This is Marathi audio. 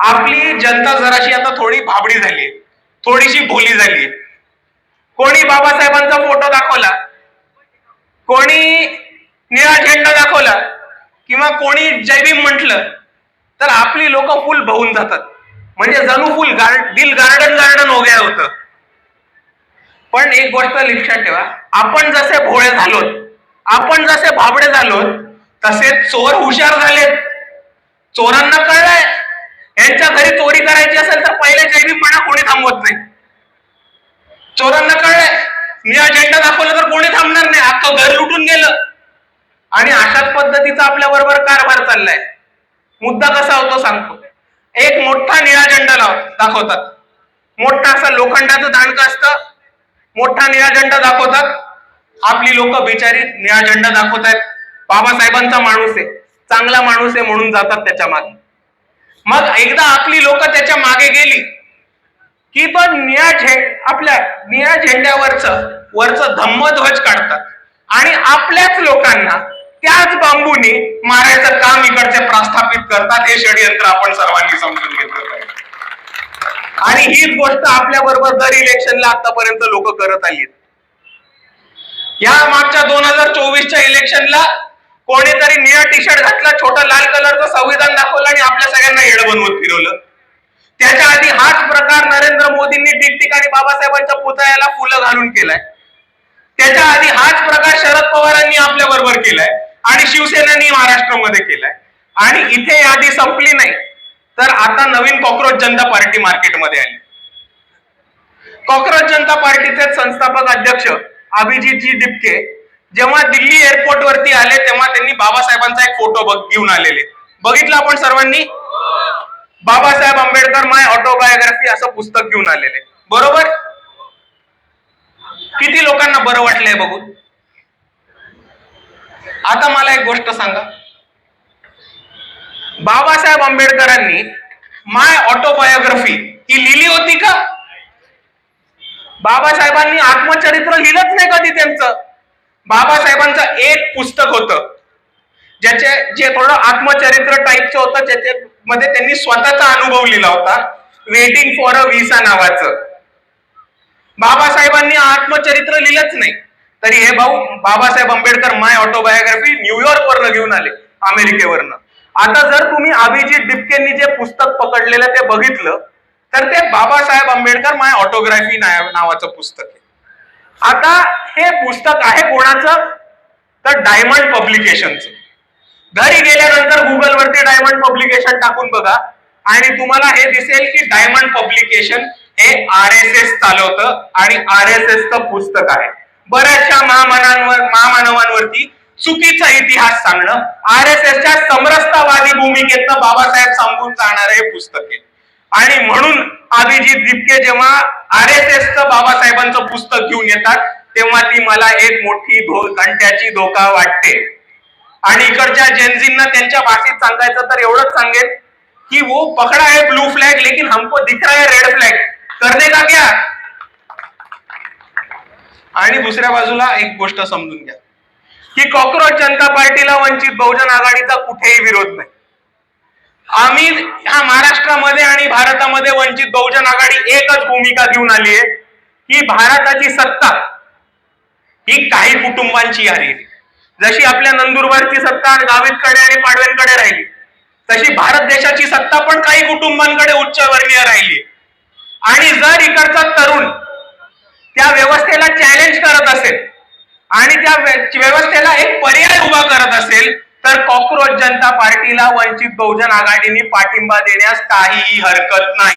आपली जनता जराशी आता थोडी भाबडी झाली, थोडीशी भोली झाली. कोणी बाबासाहेबांचा फोटो दाखवला, कोणी निळा झेंडा दाखवला किंवा कोणी जय भीम म्हटलं तर आपली लोक फुल भावून जातात. म्हणजे जणू फुल दिल गार्डन गार्डन हो गया होतं. पण एक गोष्ट लक्षात ठेवा, आपण जसे भोळे झालोत, आपण जसे भाबडे झालोत, तसे चोर हुशार झालेत. चोरांना कळलंय यांच्या घरी चोरी करायची असेल तर पहिले जय भीम म्हणा, कोणी थांबवत नाही. चोरांना कळलंय निळा झेंडा दाखवला तर कोणी थांबणार नाही, अख्खं घर लुटून गेलं. आणि अशाच पद्धतीचा आपल्या बरोबर कारभार चाललाय. मुद्दा कसा होतो सांगतो. एक मोठा निळा झेंडा दाखवतात, मोठा असं लोखंडाचं दांडकं असतं, मोठा निळा झेंडा दाखवतात. आपली लोक बिचारी निळा झेंडा दाखवतायत, बाबासाहेबांचा माणूस आहे, चांगला माणूस आहे म्हणून जातात त्याच्या मागे. मग एकदा आपली लोक त्याच्या मागे गेली की तो आपल्या निळ्या झेंड्यावरच धम्मध्वज काढतात आणि आपल्याच लोकांना त्याच बांबूने मारायचं काम इकडचे प्रस्थापित करतात. हे षडयंत्र आपण सर्वांनी समजून घेतलं पाहिजे. आणि हीच गोष्ट आपल्या बरोबर दर इलेक्शनला आतापर्यंत लोक करत आली. या मागच्या 2024च्या इलेक्शनला कोणीतरी निळा टी शर्ट घातला, छोटा लाल कलरचं संविधान दाखवलं आणि आपल्या सगळ्यांना येड बनवत फिरवलं. त्याच्या आधी हाच प्रकार नरेंद्र मोदींनी ठिकठिकाणी बाबासाहेबांच्या पुतळ्याला फुलं घालून केलाय. त्याच्या आधी हाच प्रकार शरद पवारांनी आपल्या बरोबर केलाय आणि शिवसेनेनी महाराष्ट्रामध्ये केलाय. आणि इथे यादी संपली नाही तर आता नवीन कॉक्रोच जनता पार्टी मार्केटमध्ये आली. कॉक्रोच जनता पार्टीचे संस्थापक अध्यक्ष अभिजितजी डिपके जेव्हा दिल्ली एअरपोर्ट वरती आले तेव्हा त्यांनी बाबासाहेबांचा एक फोटो घेऊन आलेले. बघितलं आपण सर्वांनी. बाबासाहेब आंबेडकर माय ऑटोबायोग्राफी असं पुस्तक घेऊन आलेले. बरोबर. किती लोकांना बरं वाटलंय बघून. आता मला एक गोष्ट सांगा, बाबासाहेब आंबेडकरांनी माय ऑटोबायोग्राफी ही लिहिली होती का? बाबासाहेबांनी आत्मचरित्र लिहिलंच नाही कधी त्यांचं. बाबासाहेबांचं एक पुस्तक होतं जे थोडं आत्मचरित्र टाईपचं होतं, ज्याच्यामध्ये त्यांनी स्वतःचा अनुभव लिहिला होता, वेटिंग फॉर अ व्हिसा नावाचं. बाबासाहेबांनी आत्मचरित्र लिहिलंच नाही. तरी हे भाऊ बाबासाहेब आंबेडकर माय ऑटोबायोग्राफी न्यूयॉर्क वरनं घेऊन आले, अमेरिकेवरनं. आता जर तुम्ही अभिजित डिपकेंनी जे पुस्तक पकडलेलं ते बघितलं तर ते बाबासाहेब आंबेडकर माय ऑटोग्राफी नावाचं पुस्तक आहे. आता हे पुस्तक आहे कोणाचं तर डायमंड पब्लिकेशनचं. घरी गेल्यानंतर गुगल वरती डायमंड पब्लिकेशन टाकून बघा आणि तुम्हाला हे दिसेल की डायमंड पब्लिकेशन हे RSS चालवतं आणि RSS चं पुस्तक आहे. बऱ्याचशा महामानवांवरती चुकीचा इतिहास सांगणं, RSSच्या समरसतावादी भूमिकेतनं बाबासाहेब सांगून जाणारे हे पुस्तक आहे. आणि म्हणून अभिजित डिपके जेव्हा RSSचं बाबासाहेबांचं पुस्तक घेऊन येतात तेव्हा ती मला एक मोठी घंट्याची धोका वाटते. आणि इकडच्या जेनझींना त्यांच्या भाषेत सांगायचं तर एवढंच सांगेल कि वो पकड़ा है ब्लू फ्लैग लेकिन हमको दिख रहा है रेड फ्लैग, करने का क्या? आणि दुसऱ्या बाजूला एक गोष्ट समजून घ्या की कॉक्रोच जनता पार्टीला वंचित बहुजन आघाडीचा कुठेही विरोध नाही. आम्ही ह्या महाराष्ट्रामध्ये आणि भारतामध्ये वंचित बहुजन आघाडी एकच भूमिका घेऊन आली आहे की भारताची सत्ता ही काही कुटुंबांची आहे. जशी आपल्या नंदुरबारची सत्ता गावितकडे आणि पाडव्यांकडे राहिली तशी भारत देशाची सत्ता पण काही कुटुंबांकडे उच्चवर्णीय राहिली. आणि जर इकडचा तरुण त्या व्यवस्थेला चॅलेंज करत असेल आणि त्या व्यवस्थेला एक पर्याय उभा करत असेल तर कॉक्रोच जनता पार्टीला वंचित बहुजन आघाडीने पाठिंबा देण्यास काहीही हरकत नाही.